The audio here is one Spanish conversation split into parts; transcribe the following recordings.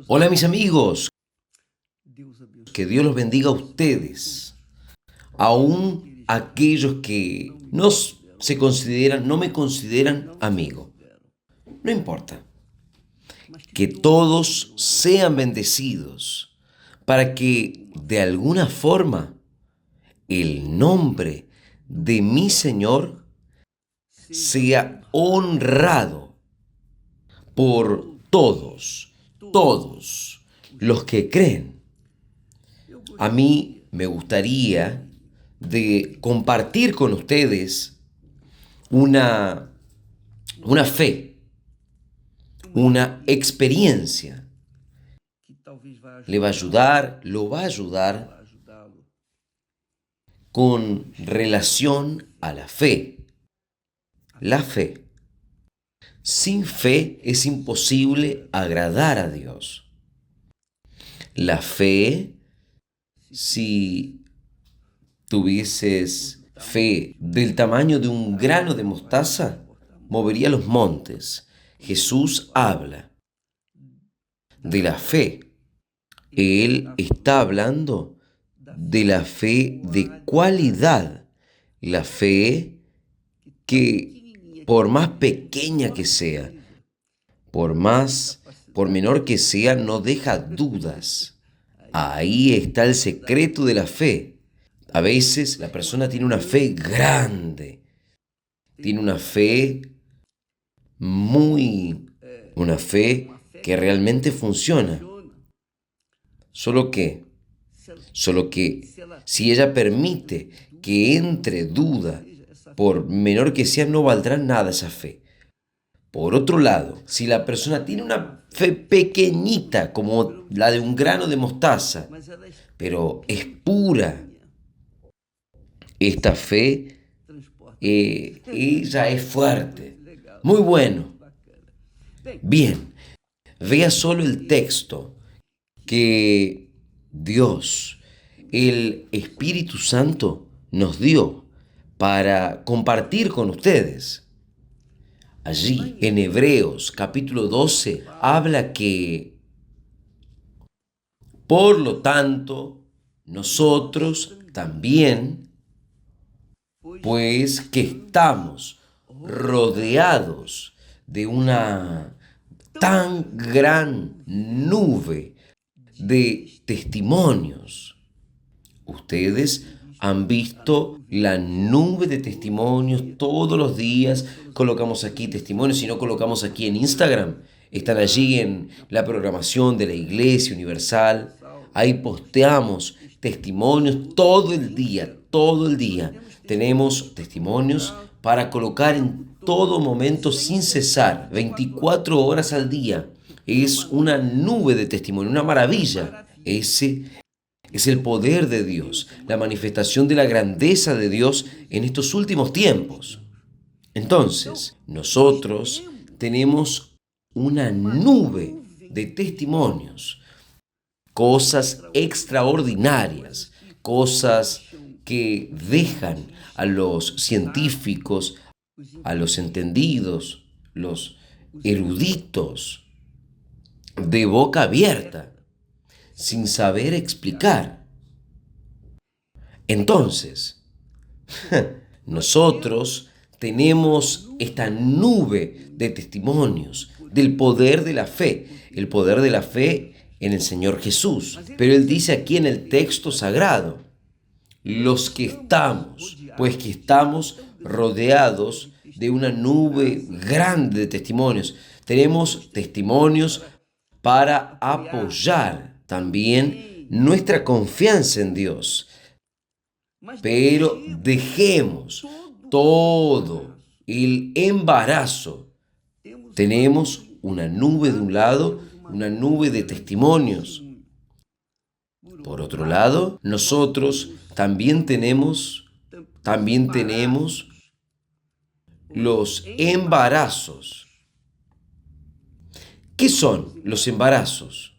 Hola mis amigos, que Dios los bendiga a ustedes, aún aquellos que no me consideran amigo. No importa, que todos sean bendecidos para que de alguna forma el nombre de mi Señor sea honrado por todos los que creen. A mí me gustaría de compartir con ustedes una, una fe, una experiencia. Le va a ayudar, lo va a ayudar con relación a la fe. La fe. Sin fe es imposible agradar a Dios. La fe, si tuvieses fe del tamaño de un grano de mostaza, movería los montes. Jesús habla de la fe. Él está hablando de la fe de cualidad. La fe que por más pequeña que sea, por menor que sea, no deja dudas. Ahí está el secreto de la fe. A veces la persona tiene una fe grande, tiene muy, una fe que realmente funciona. Solo que, solo que si ella permite que entre duda, por menor que sea, no valdrá nada esa fe. Por otro lado, si la persona tiene una fe pequeñita, como la de un grano de mostaza, pero es pura, esta fe, ella es fuerte. Muy bueno. Bien, vea solo el texto que Dios, el Espíritu Santo, nos dio para compartir con ustedes. Allí, en Hebreos capítulo 12, habla que, por lo tanto, nosotros también, pues que estamos rodeados de una tan gran nube de testimonios. Ustedes han visto la nube de testimonios todos los días. Colocamos aquí testimonios, si no colocamos aquí en Instagram, están allí en la programación de la Iglesia Universal. Ahí posteamos testimonios todo el día, todo el día. Tenemos testimonios para colocar en todo momento sin cesar, 24 horas al día. Es una nube de testimonio, una maravilla. Ese es el poder de Dios, la manifestación de la grandeza de Dios en estos últimos tiempos. Entonces, nosotros tenemos una nube de testimonios, cosas extraordinarias, cosas que dejan a los científicos, a los entendidos, los eruditos, de boca abierta, sin saber explicar. Entonces, nosotros tenemos esta nube de testimonios del poder de la fe, el poder de la fe en el Señor Jesús. Pero Él dice aquí en el texto sagrado, los que estamos, pues que estamos rodeados de una nube grande de testimonios. Tenemos testimonios para apoyar también nuestra confianza en Dios. Pero dejemos todo el embarazo. Tenemos una nube de un lado, una nube de testimonios. Por otro lado, nosotros también tenemos los embarazos. ¿Qué son los embarazos?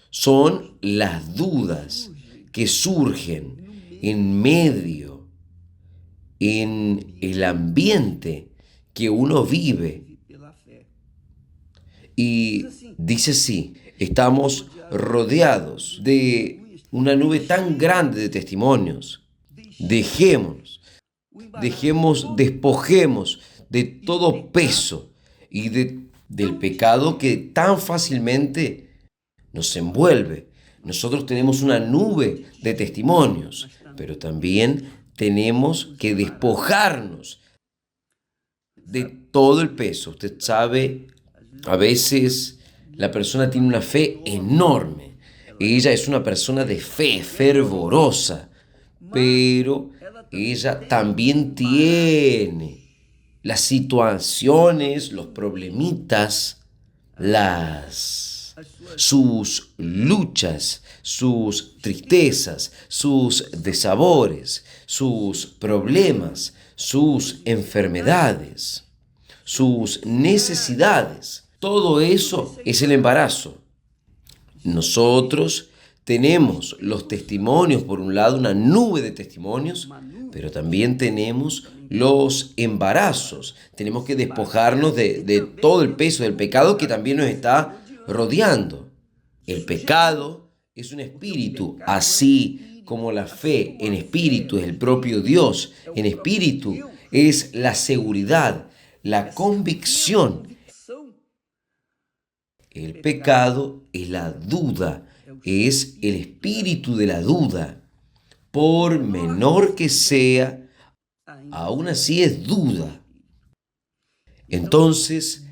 Son las dudas que surgen en el ambiente que uno vive. Y dice así, Estamos rodeados de una nube tan grande de testimonios. Despojemos de todo peso y del pecado que tan fácilmente nos envuelve. Nosotros tenemos una nube de testimonios, pero también tenemos que despojarnos de todo el peso. Usted sabe, a veces la persona tiene una fe enorme. Ella es una persona de fe fervorosa, pero ella también tiene las situaciones, los problemitas, sus luchas, sus tristezas, sus desabores, sus problemas, sus enfermedades, sus necesidades. Todo eso es el embarazo. Nosotros tenemos los testimonios, por un lado, una nube de testimonios, pero también tenemos los embarazos. Tenemos que despojarnos de todo el peso del pecado que también nos está rodeando. El pecado es un espíritu, así como la fe en espíritu es el propio Dios. En espíritu es la seguridad, la convicción. El pecado es la duda, es el espíritu de la duda. Por menor que sea, aún así es duda. Entonces,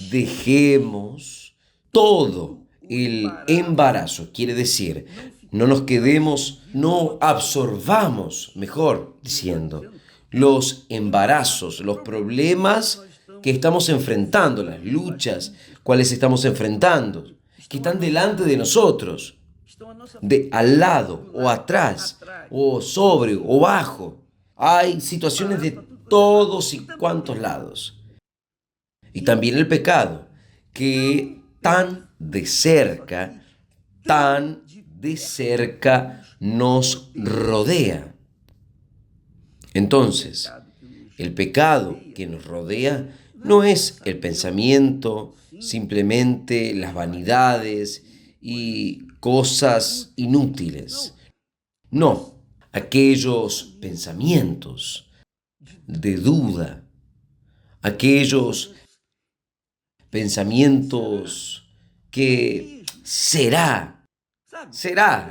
dejemos todo el embarazo. Quiere decir, no nos quedemos, no absorbamos, mejor diciendo, los embarazos, los problemas que estamos enfrentando, las luchas, cuales estamos enfrentando, que están delante de nosotros, de al lado o atrás, o sobre o bajo. Hay situaciones de todos y cuantos lados. Y también el pecado, que tan de cerca nos rodea. Entonces, el pecado que nos rodea no es el pensamiento, simplemente las vanidades y cosas inútiles. No, aquellos pensamientos de duda, aquellos pensamientos que será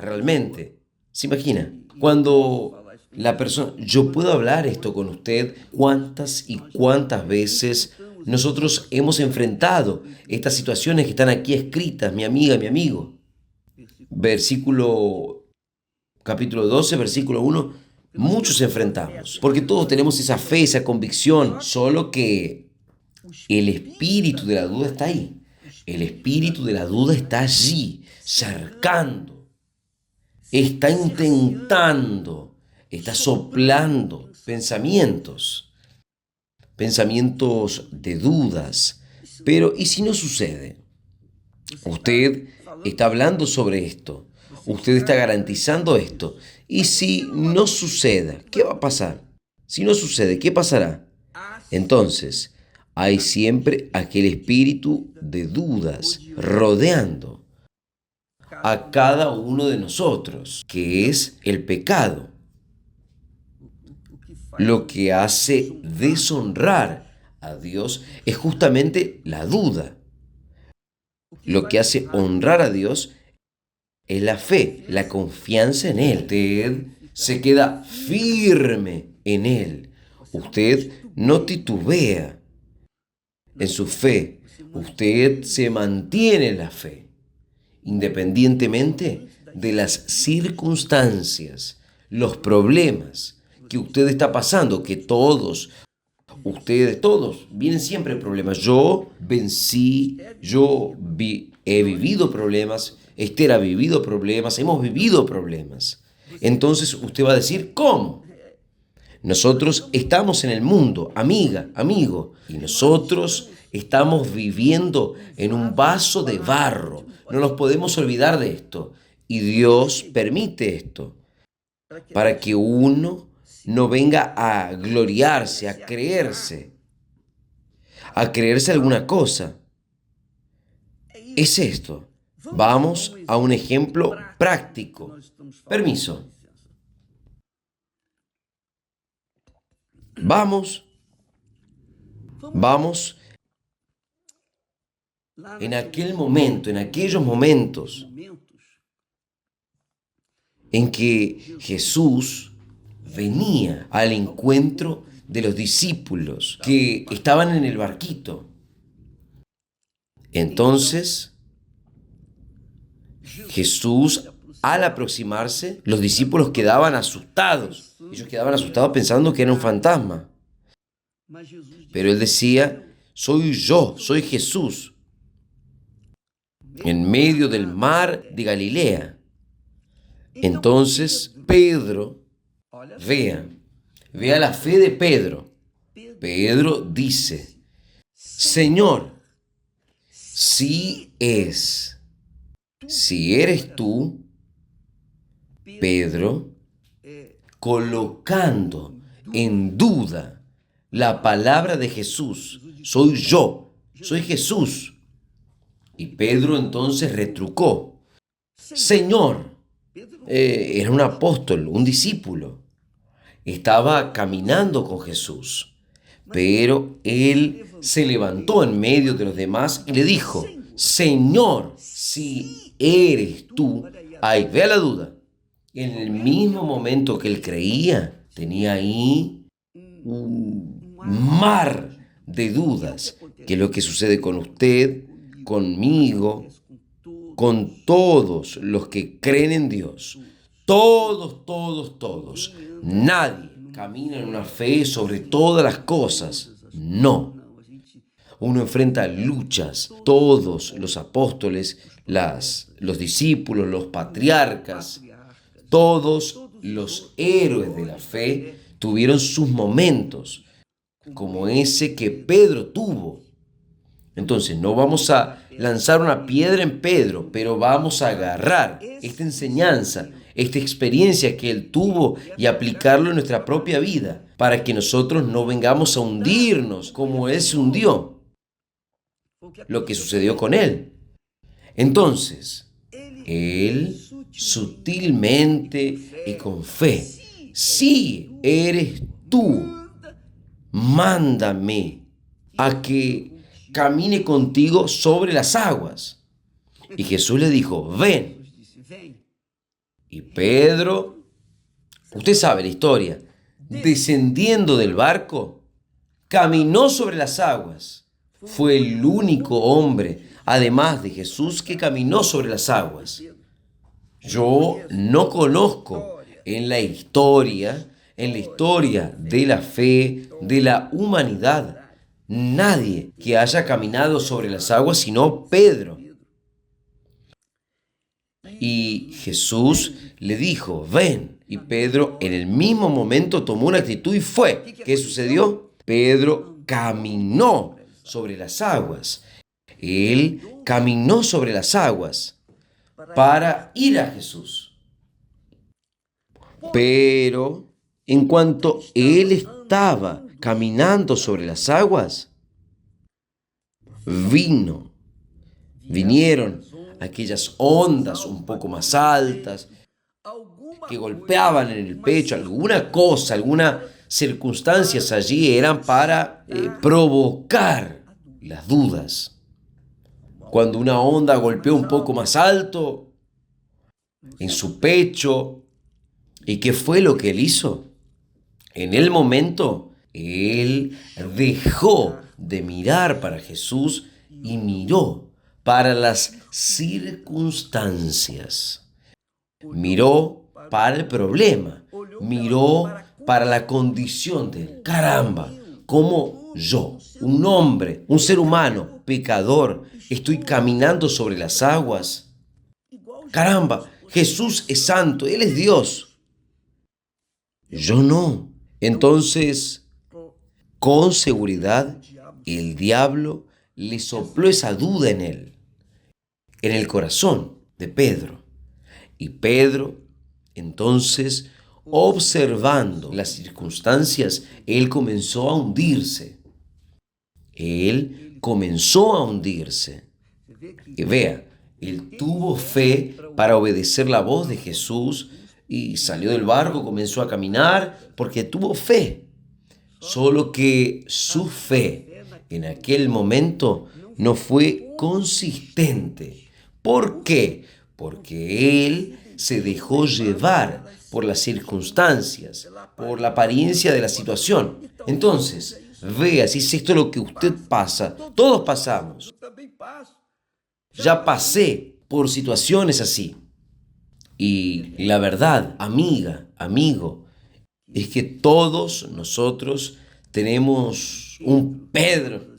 realmente. ¿Se imagina? Cuando la persona, yo puedo hablar esto con usted cuántas y cuántas veces nosotros hemos enfrentado estas situaciones que están aquí escritas, mi amiga, mi amigo. Capítulo 12, versículo 1, muchos enfrentamos, porque todos tenemos esa fe, esa convicción, solo que el espíritu de la duda está ahí. El espíritu de la duda está allí, cercando, está intentando, está soplando pensamientos de dudas. Pero, ¿y si no sucede? Usted está hablando sobre esto, usted está garantizando esto. ¿Y si no suceda? ¿Qué va a pasar? Si no sucede, ¿qué pasará? Entonces, hay siempre aquel espíritu de dudas rodeando a cada uno de nosotros, que es el pecado. Lo que hace deshonrar a Dios es justamente la duda. Lo que hace honrar a Dios es la fe, la confianza en Él. Usted se queda firme en Él. Usted no titubea en su fe. Usted se mantiene en la fe, independientemente de las circunstancias, los problemas que usted está pasando, que todos, vienen siempre problemas. Yo vencí, he vivido problemas, Esther ha vivido problemas, hemos vivido problemas. Entonces usted va a decir, ¿cómo? Nosotros estamos en el mundo, amiga, amigo, y nosotros estamos viviendo en un vaso de barro. No nos podemos olvidar de esto. Y Dios permite esto para que uno no venga a gloriarse, a creerse alguna cosa. Es esto. Vamos a un ejemplo práctico. Permiso. Vamos en aquel momento, en aquellos momentos en que Jesús venía al encuentro de los discípulos que estaban en el barquito. Entonces, Jesús, al aproximarse, los discípulos quedaban asustados. Ellos quedaban asustados pensando que era un fantasma. Pero él decía, soy yo, soy Jesús, en medio del mar de Galilea. Entonces Pedro, vea la fe de Pedro. Pedro dice, Señor, si eres tú, Pedro, colocando en duda la palabra de Jesús, soy yo, soy Jesús. Y Pedro entonces retrucó, Señor, era un apóstol, un discípulo, estaba caminando con Jesús, pero él se levantó en medio de los demás y le dijo, Señor, si eres tú, ahí vea la duda. En el mismo momento que él creía, tenía ahí un mar de dudas, que es lo que sucede con usted, conmigo, con todos los que creen en Dios. Todos. Nadie camina en una fe sobre todas las cosas. No. Uno enfrenta luchas. Todos los apóstoles, los discípulos, los patriarcas, todos los héroes de la fe tuvieron sus momentos, como ese que Pedro tuvo. Entonces, no vamos a lanzar una piedra en Pedro, pero vamos a agarrar esta enseñanza, esta experiencia que él tuvo y aplicarlo en nuestra propia vida, para que nosotros no vengamos a hundirnos como él se hundió, lo que sucedió con él. Entonces, él sutilmente y con fe, si eres tú, mándame a que camine contigo sobre las aguas. Y Jesús le dijo, ven. Y Pedro, usted sabe la historia, descendiendo del barco, caminó sobre las aguas. Fue el único hombre, además de Jesús, que caminó sobre las aguas. Yo no conozco en la historia de la fe, de la humanidad, nadie que haya caminado sobre las aguas sino Pedro. Y Jesús le dijo, ven. Y Pedro en el mismo momento tomó una actitud y fue. ¿Qué sucedió? Pedro caminó sobre las aguas. Él caminó sobre las aguas para ir a Jesús. Pero en cuanto él estaba caminando sobre las aguas, vinieron aquellas ondas un poco más altas que golpeaban en el pecho, algunas circunstancias allí eran para provocar las dudas. Cuando una onda golpeó un poco más alto en su pecho, ¿y qué fue lo que él hizo? En el momento, él dejó de mirar para Jesús y miró para las circunstancias. Miró para el problema, miró para la condición de él. Caramba, ¿cómo yo, un hombre, un ser humano, pecador, estoy caminando sobre las aguas? Caramba, Jesús es santo, Él es Dios. Yo no. Entonces, con seguridad, el diablo le sopló esa duda en él, en el corazón de Pedro. Y Pedro, entonces, observando las circunstancias, él comenzó a hundirse. Él comenzó a hundirse. Y vea, Él tuvo fe para obedecer la voz de Jesús y salió del barco, comenzó a caminar porque tuvo fe. Solo que su fe en aquel momento no fue consistente. ¿Por qué? Porque él se dejó llevar por las circunstancias, por la apariencia de la situación. Entonces, vea si es esto lo que usted pasa. Todos pasamos. Ya pasé por situaciones así. Y la verdad, amiga, amigo, es que todos nosotros tenemos un Pedro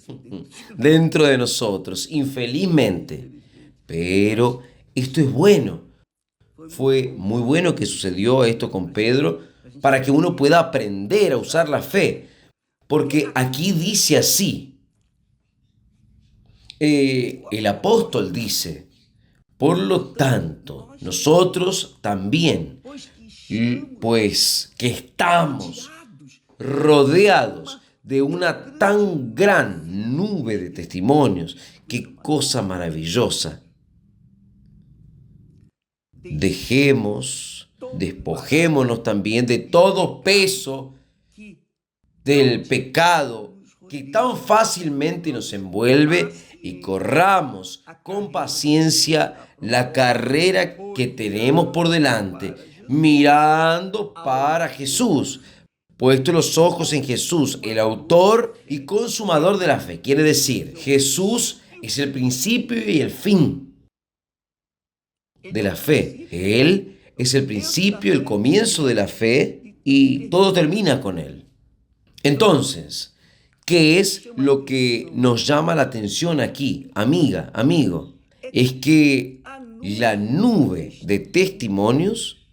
dentro de nosotros, infelizmente. Pero esto es bueno. Fue muy bueno que sucedió esto con Pedro para que uno pueda aprender a usar la fe. Porque aquí dice así, el apóstol dice, por lo tanto, nosotros también, pues que estamos rodeados de una tan gran nube de testimonios, qué cosa maravillosa. Despojémonos también de todo peso del pecado que tan fácilmente nos envuelve y corramos con paciencia la carrera que tenemos por delante, mirando para Jesús, puesto los ojos en Jesús, el autor y consumador de la fe. Quiere decir, Jesús es el principio y el fin de la fe. Él es el principio, el comienzo de la fe y todo termina con Él. Entonces, ¿qué es lo que nos llama la atención aquí, amiga, amigo? Es que la nube de testimonios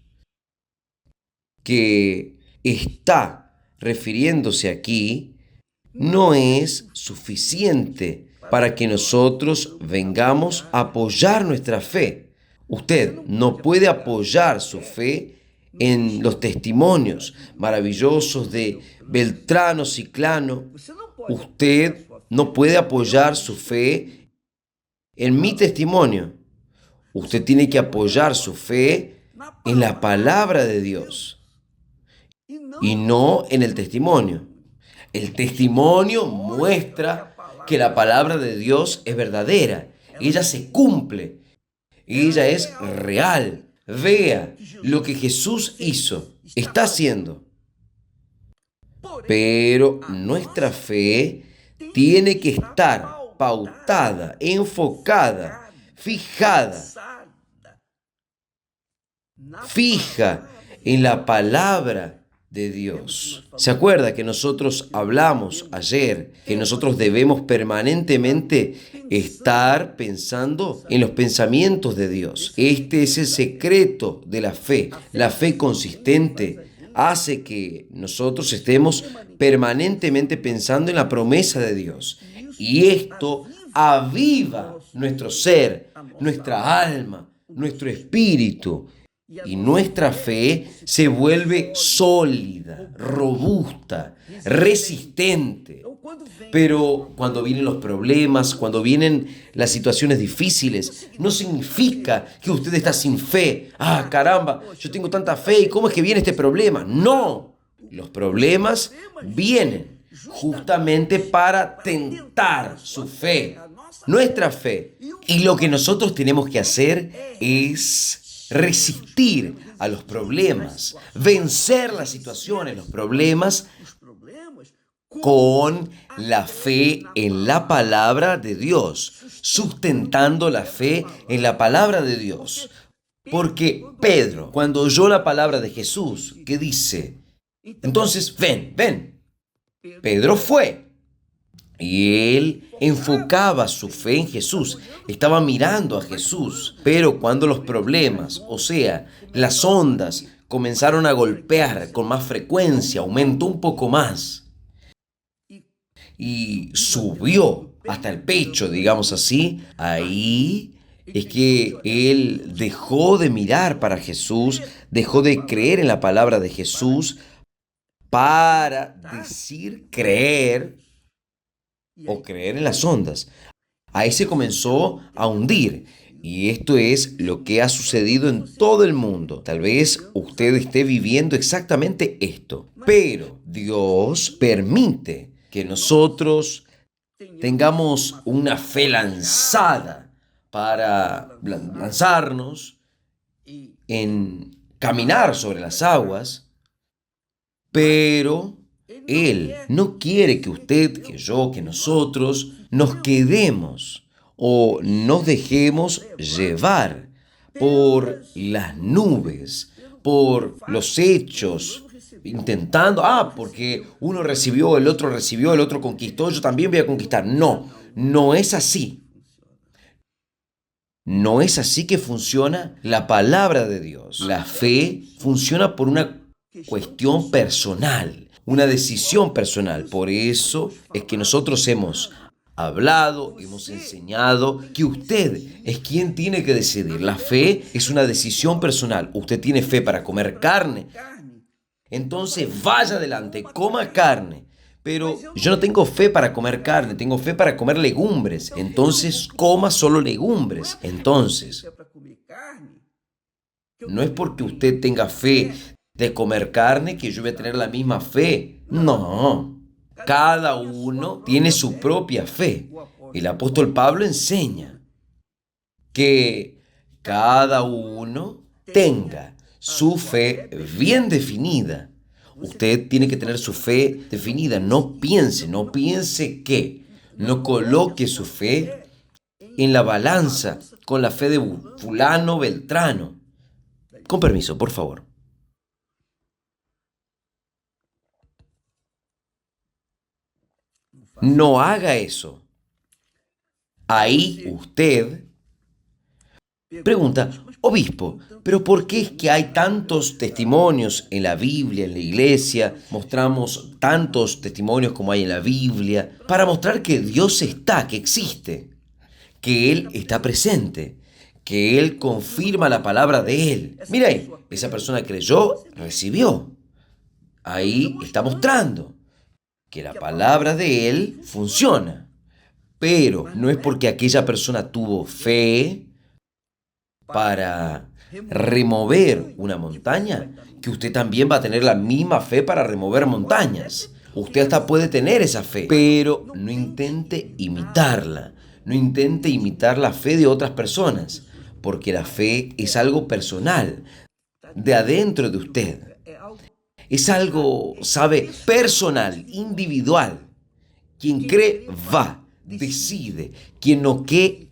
que está refiriéndose aquí no es suficiente para que nosotros vengamos a apoyar nuestra fe. Usted no puede apoyar su fe en los testimonios maravillosos de Beltrano, Ciclano. Usted no puede apoyar su fe en mi testimonio. Usted tiene que apoyar su fe en la palabra de Dios y no en el testimonio. El testimonio muestra que la palabra de Dios es verdadera. Ella se cumple. Ella es real. Vea lo que Jesús hizo, está haciendo. Pero nuestra fe tiene que estar pautada, enfocada, fija en la palabra de Dios. ¿Se acuerda que nosotros hablamos ayer que nosotros debemos permanentemente estar pensando en los pensamientos de Dios? Este es el secreto de la fe. La fe consistente hace que nosotros estemos permanentemente pensando en la promesa de Dios. Y esto aviva nuestro ser, nuestra alma, nuestro espíritu. Y nuestra fe se vuelve sólida, robusta, resistente. Pero cuando vienen los problemas, cuando vienen las situaciones difíciles, no significa que usted está sin fe. Ah, caramba, yo tengo tanta fe, ¿y cómo es que viene este problema? No, los problemas vienen justamente para tentar su fe, nuestra fe. Y lo que nosotros tenemos que hacer es resistir a los problemas, vencer las situaciones, los problemas, con la fe en la palabra de Dios, sustentando la fe en la palabra de Dios. Porque Pedro, cuando oyó la palabra de Jesús, ¿qué dice? Entonces, ven. Pedro fue. Y él enfocaba su fe en Jesús, estaba mirando a Jesús. Pero cuando los problemas, o sea, las ondas, comenzaron a golpear con más frecuencia, aumentó un poco más y subió hasta el pecho, digamos así, ahí es que él dejó de mirar para Jesús, dejó de creer en la palabra de Jesús para decir creer o creer en las ondas. Ahí se comenzó a hundir. Y esto es lo que ha sucedido en todo el mundo. Tal vez usted esté viviendo exactamente esto. Pero Dios permite que nosotros tengamos una fe lanzada para lanzarnos en caminar sobre las aguas, pero Él no quiere que usted, que yo, que nosotros nos quedemos o nos dejemos llevar por las nubes, por los hechos, intentando, porque uno recibió, el otro conquistó, yo también voy a conquistar. No, no es así. No es así que funciona la palabra de Dios. La fe funciona por una cuestión personal, una decisión personal. Por eso es que nosotros hemos hablado, hemos enseñado que usted es quien tiene que decidir. La fe es una decisión personal. Usted tiene fe para comer carne, entonces vaya adelante, coma carne. Pero yo no tengo fe para comer carne, tengo fe para comer legumbres. Entonces coma solo legumbres. Entonces, no es porque usted tenga fe de comer carne que yo voy a tener la misma fe. No, cada uno tiene su propia fe. El apóstol Pablo enseña que cada uno tenga su fe bien definida. Usted tiene que tener su fe definida. No piense que, no coloque su fe en la balanza con la fe de fulano, beltrano. Con permiso, por favor. No haga eso. Ahí usted pregunta, obispo, ¿pero por qué es que hay tantos testimonios en la Biblia, en la iglesia? Mostramos tantos testimonios como hay en la Biblia para mostrar que Dios está, que existe, que Él está presente, que Él confirma la palabra de Él. Mira ahí, esa persona creyó, recibió. Ahí está mostrando que la palabra de Él funciona. Pero no es porque aquella persona tuvo fe para remover una montaña, que usted también va a tener la misma fe para remover montañas. Usted hasta puede tener esa fe, pero no intente imitarla. No intente imitar la fe de otras personas, porque la fe es algo personal, de adentro de usted. Es algo, sabe, personal, individual. Quien cree, va, decide. Quien no cree,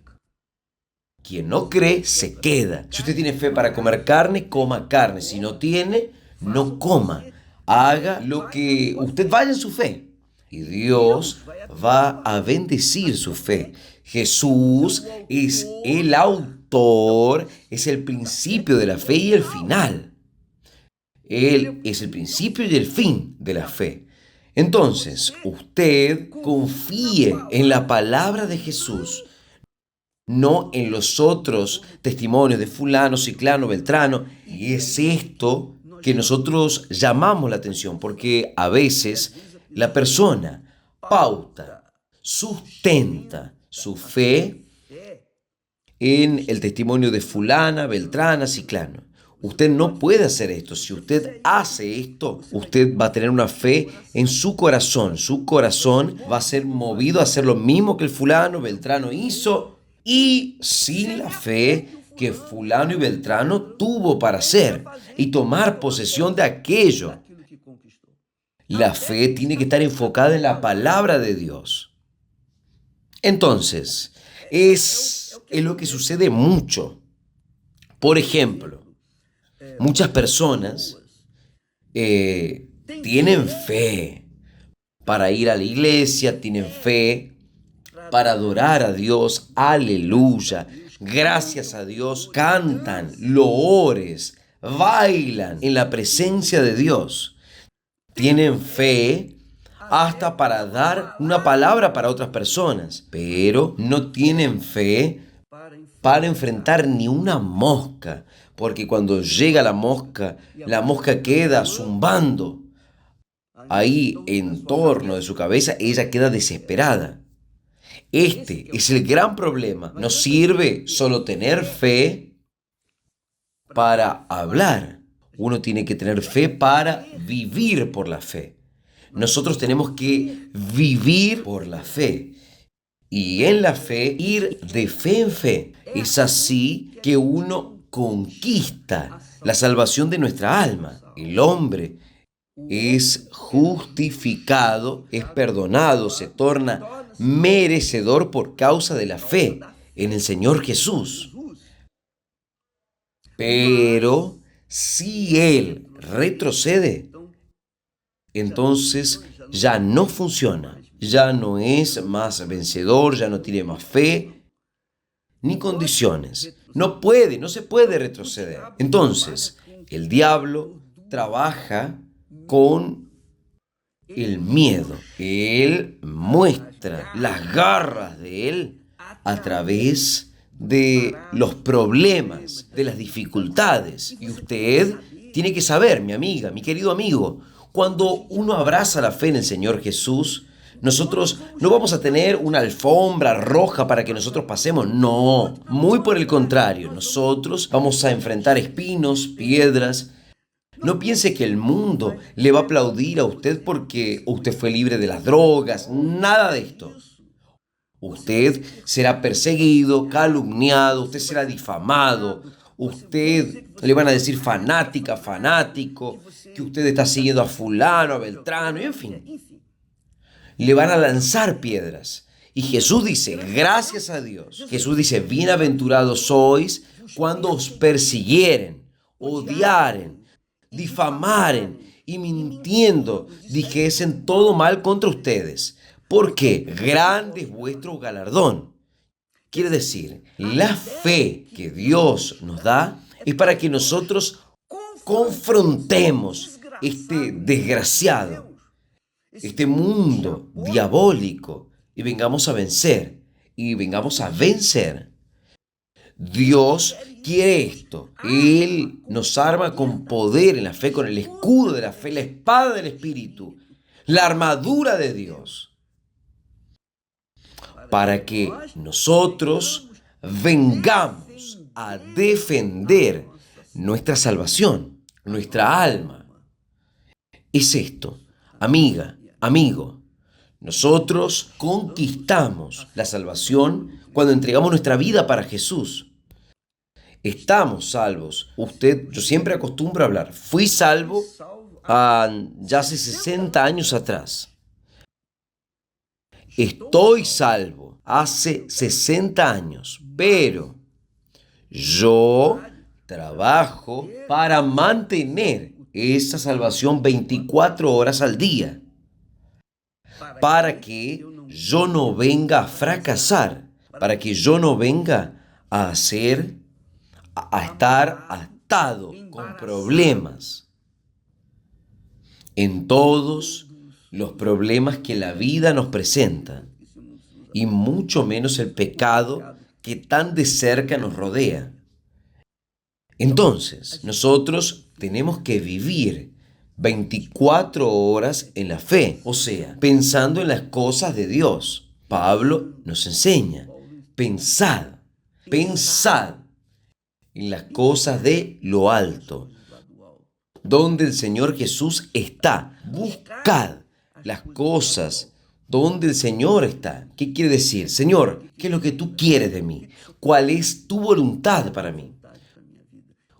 se queda. Si usted tiene fe para comer carne, coma carne. Si no tiene, no coma. Haga lo que usted vaya en su fe. Y Dios va a bendecir su fe. Jesús es el autor, es el principio de la fe y el final. Él es el principio y el fin de la fe. Entonces, usted confíe en la palabra de Jesús, no en los otros testimonios de fulano, ciclano, beltrano. Y es esto que nosotros llamamos la atención, porque a veces la persona pauta, sustenta su fe en el testimonio de fulana, beltrana, ciclano. Usted no puede hacer esto. Si usted hace esto, usted va a tener una fe en su corazón. Su corazón va a ser movido a hacer lo mismo que el fulano, beltrano hizo, y sin la fe que fulano y beltrano tuvo para hacer y tomar posesión de aquello. La fe tiene que estar enfocada en la palabra de Dios. Entonces, es lo que sucede mucho. Por ejemplo, muchas personas tienen fe para ir a la iglesia, tienen fe para adorar a Dios, aleluya, gracias a Dios, cantan, loores, bailan en la presencia de Dios. Tienen fe hasta para dar una palabra para otras personas, pero no tienen fe para enfrentar ni una mosca, porque cuando llega la mosca queda zumbando ahí en torno de su cabeza, ella queda desesperada. Este es el gran problema. No sirve solo tener fe para hablar. Uno tiene que tener fe para vivir por la fe. Nosotros tenemos que vivir por la fe. Y en la fe, ir de fe en fe. Es así que uno conquista la salvación de nuestra alma. El hombre es justificado, es perdonado, se torna merecedor por causa de la fe en el Señor Jesús. Pero si él retrocede, entonces ya no funciona, ya no es más vencedor, ya no tiene más fe ni condiciones. No se puede retroceder. Entonces, el diablo trabaja con el miedo. Él muestra las garras de él a través de los problemas, de las dificultades. Y usted tiene que saber, mi amiga, mi querido amigo, cuando uno abraza la fe en el Señor Jesús, nosotros no vamos a tener una alfombra roja para que nosotros pasemos. No, muy por el contrario, nosotros vamos a enfrentar espinos, piedras. No piense que el mundo le va a aplaudir a usted porque usted fue libre de las drogas, nada de esto. Usted será perseguido, calumniado, usted será difamado, usted le van a decir fanática, fanático, que usted está siguiendo a fulano, a Beltrano, y en fin. Le van a lanzar piedras. Y Jesús dice, gracias a Dios, Jesús dice, bienaventurados sois cuando os persiguieren, odiaren, difamaren y mintiendo dijesen todo mal contra ustedes. Porque grande es vuestro galardón. Quiere decir, la fe que Dios nos da es para que nosotros confrontemos este desgraciado, este mundo diabólico y vengamos a vencer. Y vengamos a vencer. Dios quiere esto. Él nos arma con poder en la fe, con el escudo de la fe, la espada del Espíritu, la armadura de Dios, para que nosotros vengamos a defender nuestra salvación, nuestra alma. Es esto, amiga, amigo. Nosotros conquistamos la salvación cuando entregamos nuestra vida para Jesús. Estamos salvos. Yo siempre acostumbro a hablar, fui salvo ya hace 60 años atrás. Estoy salvo hace 60 años, pero yo trabajo para mantener esa salvación 24 horas al día, para que yo no venga a fracasar, para que yo no venga a estar atado con problemas en todos los problemas que la vida nos presenta, y mucho menos el pecado que tan de cerca nos rodea. Entonces, nosotros tenemos que vivir 24 horas en la fe, o sea, pensando en las cosas de Dios. Pablo nos enseña, pensad en las cosas de lo alto, donde el Señor Jesús está. Buscad las cosas donde el Señor está. ¿Qué quiere decir? Señor, ¿qué es lo que tú quieres de mí? ¿Cuál es tu voluntad para mí?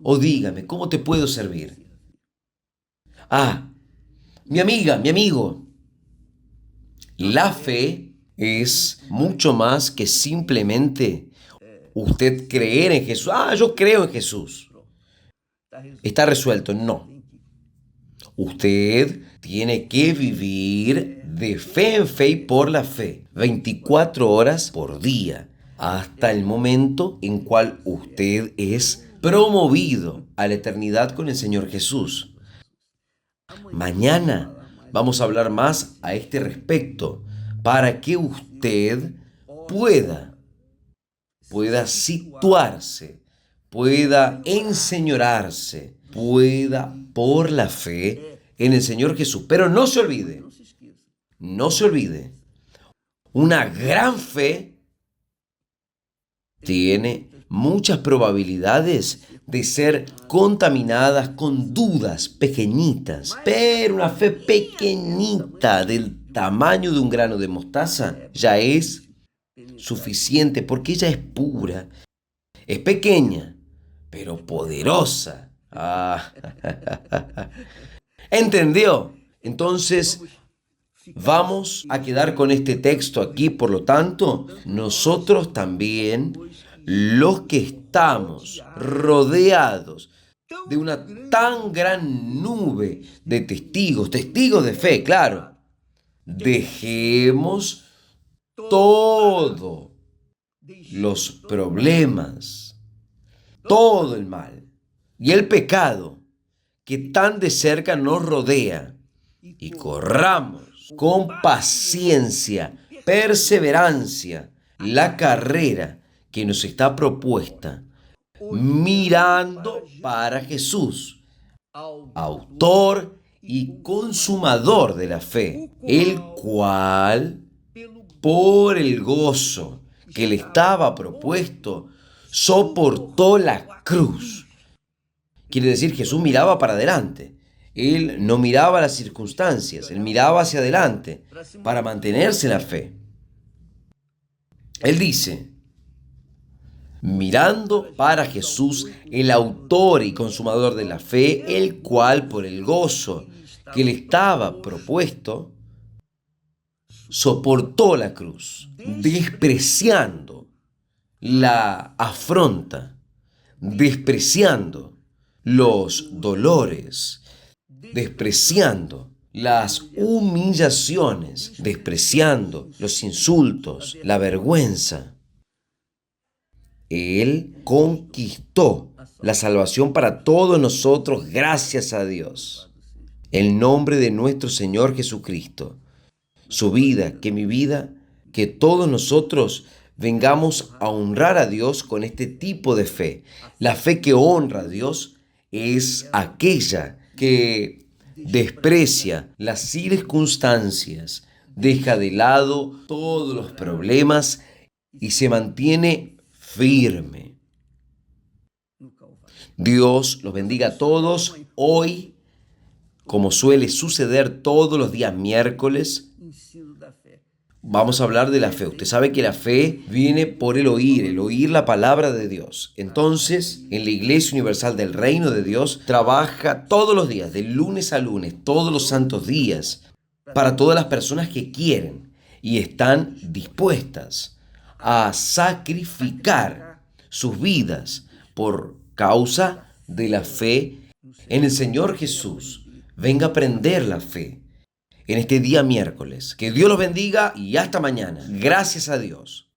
O dígame, ¿cómo te puedo servir? Mi amiga, mi amigo, la fe es mucho más que simplemente usted creer en Jesús. Yo creo en Jesús. Está resuelto. No. Usted tiene que vivir de fe en fe y por la fe, 24 horas por día, hasta el momento en cual usted es promovido a la eternidad con el Señor Jesús. Mañana vamos a hablar más a este respecto para que usted pueda situarse, pueda enseñorarse, pueda por la fe en el Señor Jesús. Pero no se olvide, una gran fe tiene muchas probabilidades de ser contaminadas con dudas pequeñitas, pero una fe pequeñita del tamaño de un grano de mostaza ya es suficiente porque ella es pura, es pequeña, pero poderosa. Ah, ¿entendió? Entonces, vamos a quedar con este texto aquí, por lo tanto, nosotros también, los que estamos rodeados de una tan gran nube de testigos, testigos de fe, claro, dejemos todos los problemas, todo el mal y el pecado que tan de cerca nos rodea y corramos con paciencia, perseverancia, la carrera que nos está propuesta, mirando para Jesús, autor y consumador de la fe, el cual, por el gozo que le estaba propuesto, soportó la cruz. Quiere decir, Jesús miraba para adelante. Él no miraba las circunstancias, él miraba hacia adelante para mantenerse en la fe. Él dice, mirando para Jesús, el autor y consumador de la fe, el cual por el gozo que le estaba propuesto, soportó la cruz, despreciando la afronta, despreciando los dolores, despreciando las humillaciones, despreciando los insultos, la vergüenza. Él conquistó la salvación para todos nosotros, gracias a Dios. El nombre de nuestro Señor Jesucristo, su vida, que mi vida, que todos nosotros vengamos a honrar a Dios con este tipo de fe. La fe que honra a Dios es aquella que desprecia las circunstancias, deja de lado todos los problemas y se mantiene firme. Dios los bendiga a todos. Hoy, como suele suceder todos los días miércoles, vamos a hablar de la fe. Usted sabe que la fe viene por el oír la palabra de Dios. Entonces, en la Iglesia Universal del Reino de Dios, trabaja todos los días, de lunes a lunes, todos los santos días, para todas las personas que quieren y están dispuestas a sacrificar sus vidas por causa de la fe en el Señor Jesús. Venga a aprender la fe en este día miércoles. Que Dios los bendiga y hasta mañana. Gracias a Dios.